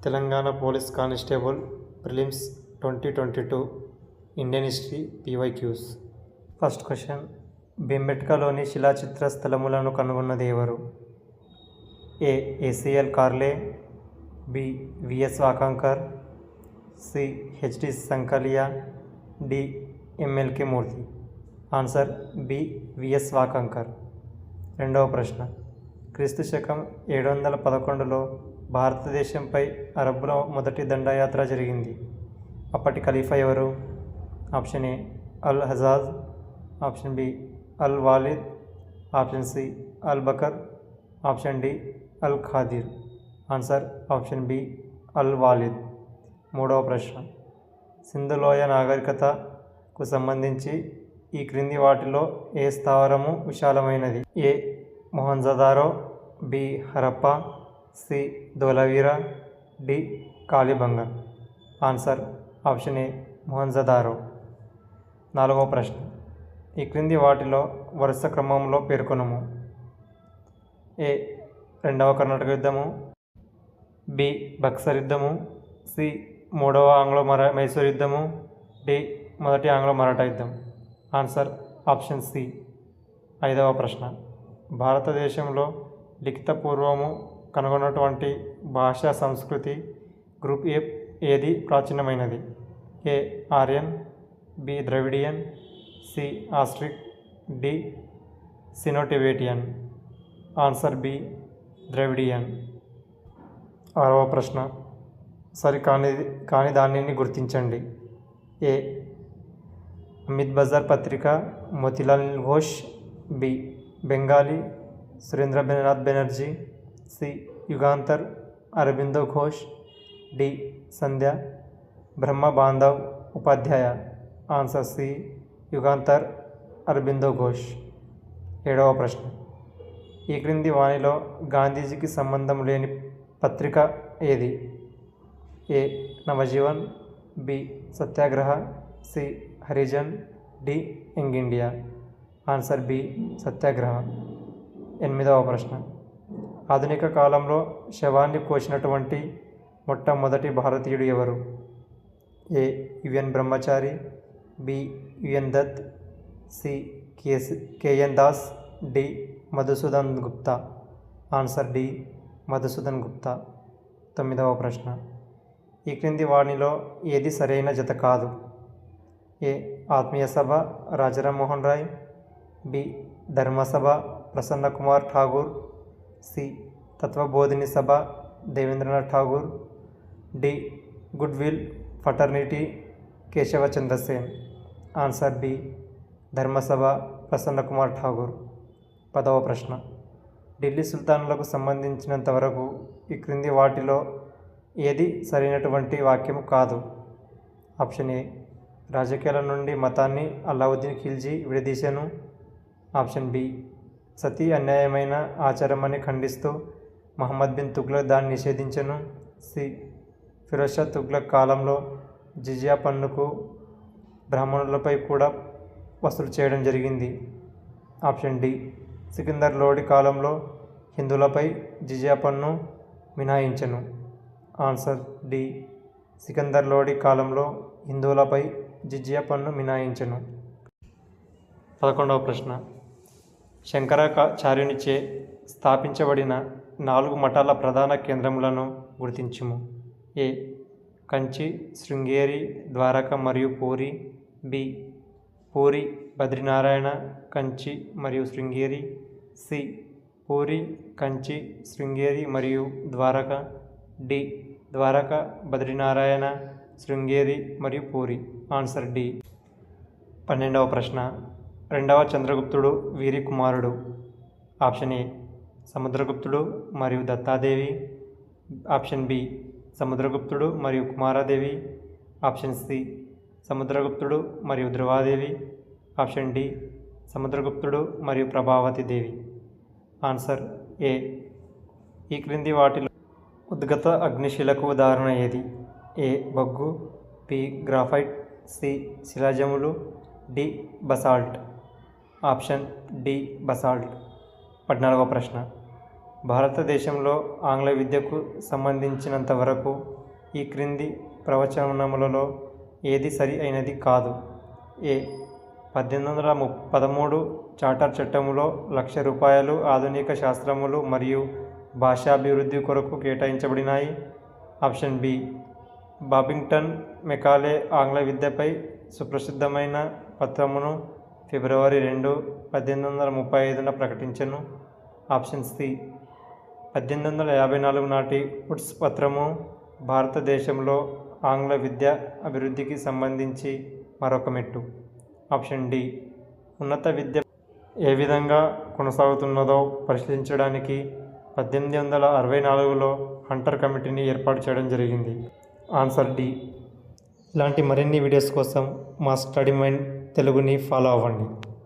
Telangana police constable prelims 2022 Indian history PYQs. First question, భీంబెట్కాలోని శిలాచిత్ర స్థలములను కనుగొన్నది ఎవరు? A. ACL Carlleyle, B. VS Wakankar, C. HD Sankalia, D. MLK Murthy. Answer B. VS Wakankar. రెండవ ప్రశ్న, క్రీస్తు శకం 711లో భారతదేశంపై అరబ్బుల మొదటి దండయాత్ర జరిగింది. అప్పటి ఖలీఫా ఎవరు? Option A Al Hajjaj, option B Al Walid, option C Al Bakr, option D Al Qadir. Answer option B Al Walid. మూడవ ప్రశ్న, సింధు లోయ నాగరికతకు సంబంధించి ఈ క్రింది వాటిలో ఏ స్థావరము విశాలమైనది? A. Mohenjodaro, B. Harappa, C. Dholavira, D. Kalibanga. Answer option A Mohenjodaro. నాలుగవ ప్రశ్న, ఈ క్రింది వాటిలో వరుస క్రమంలో పేర్కొనము. ఏ. రెండవ కర్ణాటక యుద్ధము, బి. బక్సర్ యుద్ధము, సి. మూడవ ఆంగ్లో మైసూర్ యుద్ధము, డి. మొదటి ఆంగ్లో మరాఠా యుద్ధం. Answer option C. ఐదవ ప్రశ్న, భారతదేశంలో లిఖిత పూర్వము కనుగొన్నటువంటి భాషా సంస్కృతి గ్రూప్ ఏది ప్రాచీనమైనది? A. Aryan, B. Dravidian, C. Austric, D. Sino Tibetan. Answer B. Dravidian. ఆరవ ప్రశ్న, కాని దానిని గుర్తించండి. A. Amrit Bazar Patrika, Motilal Ghosh, B. Bengali, Surendranath Banerjee, C. Yugantar, Aurobindo Ghosh, D. Sandhya Brahma Bandhav Upadhyay. Answer C. Yugantar, Aurobindo Ghosh. ఏడవ ప్రశ్న, ఈ క్రింది వాణిలో గాంధీజీకి సంబంధం లేని పత్రిక ఏది? A. Navajivan, B. Satyagraha, C. Harijan, D. Young India. Answer B. Satyagraha. ఎనిమిదవ ప్రశ్న, ఆధునిక కాలంలో శవాన్ని కోసినటువంటి మొట్టమొదటి భారతీయుడు ఎవరు? A. UN Brahmachari, B. UN Dutt, C. KN Das, D. Madhusudan Gupta. Answer D. Madhusudan Gupta. తొమ్మిదవ ప్రశ్న, ఈ క్రింది వాణిలో ఏది సరైన జత కాదు? A. Atmiya Sabha, Rajaram Mohan Roy, B. Dharmasabha, Prasanna Kumar Tagore, C. Tattvabodhini Sabha, Debendranath Tagore, D. Good will fraternity, Keshavchandra Sen. Answer B. Dharmasabha, Prasanna Kumar Tagore. పదవ ప్రశ్న, ఢిల్లీ సుల్తానులకు సంబంధించినంత వరకు ఈ క్రింది వాటిలో ఏది సరైనటువంటి వాక్యము కాదు? Option A. రాజకీయాల నుండి మతాన్ని అల్లావుద్దీన్ ఖిల్జీ విడదీశాను. Option B. సతీ అన్యాయమైన ఆచారమని ఖండిస్తూ మహమ్మద్ బిన్ తుగ్లక్ దాన్ని నిషేధించెను. సి. ఫిరోజ్ షా తుగ్లక్ కాలంలో జిజియా పన్నుకు బ్రాహ్మణులపై కూడా వసూలు చేయడం జరిగింది. Option D. సికిందర్ లోడి కాలంలో హిందువులపై జిజియా పన్ను మినహాయించెను. Answer D. సికందర్ లోడి కాలంలో హిందువులపై జిజియా పన్ను మినహాయించెను. 11వ ప్రశ్న, శంకరాచార్యునిచే స్థాపించబడిన 4 మఠాల ప్రధాన కేంద్రములను గుర్తించుము. ఏ. కంచి, శృంగేరి, ద్వారక మరియు పూరి, బి. పూరి, బద్రీనారాయణ, కంచి మరియు శృంగేరి, సి. పూరి, కంచి, శృంగేరి మరియు ద్వారక, డి. ద్వారక, బద్రీనారాయణ, శృంగేరి మరియు పూరి. Answer D. 12వ ప్రశ్న, రెండవ చంద్రగుప్తుడు వీరి కుమారుడు? Option A. సముద్రగుప్తుడు మరియు దత్తాదేవి, ఆప్షన్ బి. సముద్రగుప్తుడు మరియు కుమారాదేవి, ఆప్షన్ సి. సముద్రగుప్తుడు మరియు ధ్రువాదేవి, ఆప్షన్ డి. సముద్రగుప్తుడు మరియు ప్రభావతి దేవి. ఆన్సర్ ఏ. ఈ క్రింది వాటిలో ఉద్గత అగ్నిశిలకు ఉదాహరణ ఏది? ఏ. బొగ్గు, బి. Graphite, C. శిలాజములు, D. Basalt. Option D. Basalt. 14వ ప్రశ్న, భారతదేశంలో ఆంగ్ల విద్యకు సంబంధించినంత వరకు ఈ క్రింది ప్రవచనములలో ఏది సరి అయినది కాదు. ఏ 1813 చార్టర్ చట్టములో ₹1,00,000 ఆధునిక శాస్త్రములు మరియు భాషాభివృద్ధి కొరకు కేటాయించబడినాయి. ఆప్షన్ బి బాబింగ్టన్ మెకాలే ఆంగ్ల విద్యపై సుప్రసిద్ధమైన పత్రమును ఫిబ్రవరి 2, 1835 ప్రకటించెను. ఆప్షన్ సి 1854 నాటి వుడ్స్ పత్రము భారతదేశంలో ఆంగ్ల విద్య అభివృద్ధికి సంబంధించి మరొక మెట్టు. ఆప్షన్ డి ఉన్నత విద్య ఏ విధంగా కొనసాగుతున్నదో పరిశీలించడానికి 1864లో హంటర్ కమిటీని ఏర్పాటు చేయడం జరిగింది. Answer D. ఇలాంటి మరిన్ని వీడియోస్ కోసం మా స్టడీ మైండ్ తెలుగుని ఫాలో అవ్వండి.